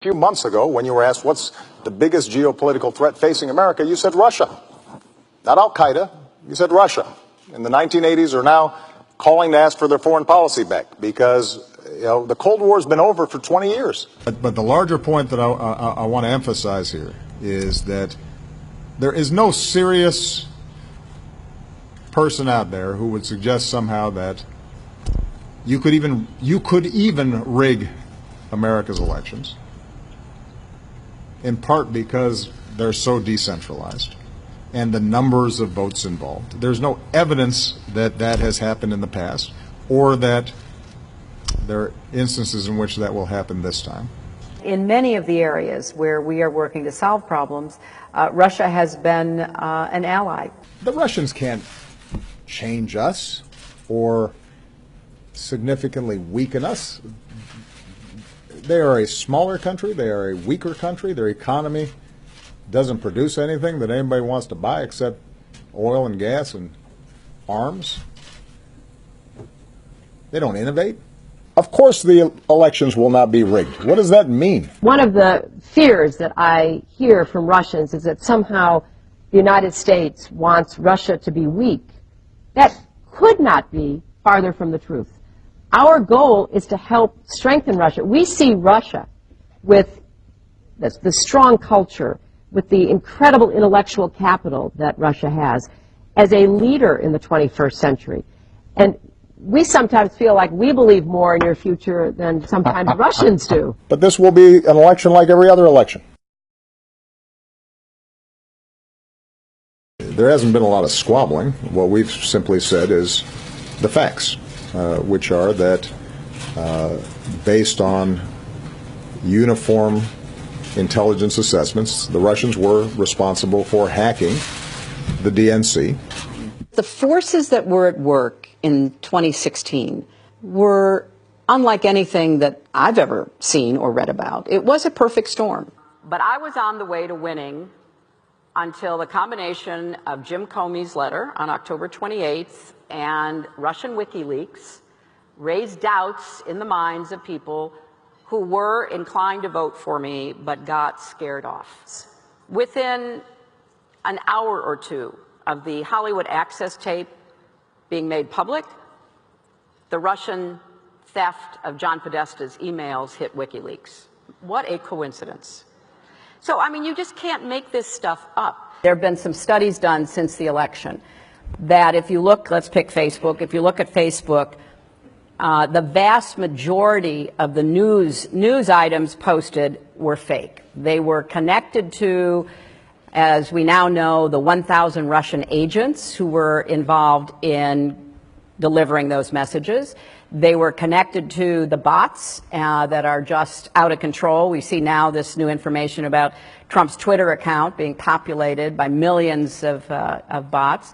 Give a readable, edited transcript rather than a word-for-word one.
A few months ago, when you were asked what's the biggest geopolitical threat facing America, you said Russia. Not Al-Qaeda, you said Russia. In the 1980s are now calling to ask for their foreign policy back because the Cold War has been over for 20 years. But the larger point that I want to emphasize here is that there is no serious person out there who would suggest somehow that you could even rig America's elections, in part because they're so decentralized and the numbers of votes involved. There's no evidence that that has happened in the past or that there are instances in which that will happen this time. In many of the areas where we are working to solve problems, Russia has been an ally. The Russians can't change us or significantly weaken us. They are a smaller country, they are a weaker country, their economy doesn't produce anything that anybody wants to buy except oil and gas and arms. They don't innovate. Of course the elections will not be rigged. What does that mean? One of the fears that I hear from Russians is that somehow the United States wants Russia to be weak. That could not be farther from the truth. Our goal is to help strengthen Russia. We see Russia with the strong culture, with the incredible intellectual capital that Russia has, as a leader in the 21st century. And we sometimes feel like we believe more in your future than sometimes Russians do. But this will be an election like every other election. There hasn't been a lot of squabbling. What we've simply said is the facts, which are that based on uniform intelligence assessments, the Russians were responsible for hacking the DNC. The forces that were at work in 2016 were unlike anything that I've ever seen or read about. It was a perfect storm. But I was on the way to winning until the combination of Jim Comey's letter on October 28th and Russian WikiLeaks raised doubts in the minds of people who were inclined to vote for me but got scared off. Within an hour or two of the Hollywood Access tape being made public, the Russian theft of John Podesta's emails hit WikiLeaks. What a coincidence. So, I mean, you just can't make this stuff up. There have been some studies done since the election that if you look, let's pick Facebook, if you look at Facebook, the vast majority of the news items posted were fake. They were connected to, as we now know, the 1,000 Russian agents who were involved in delivering those messages. They were connected to the bots that are just out of control. We see now this new information about Trump's Twitter account being populated by millions of bots.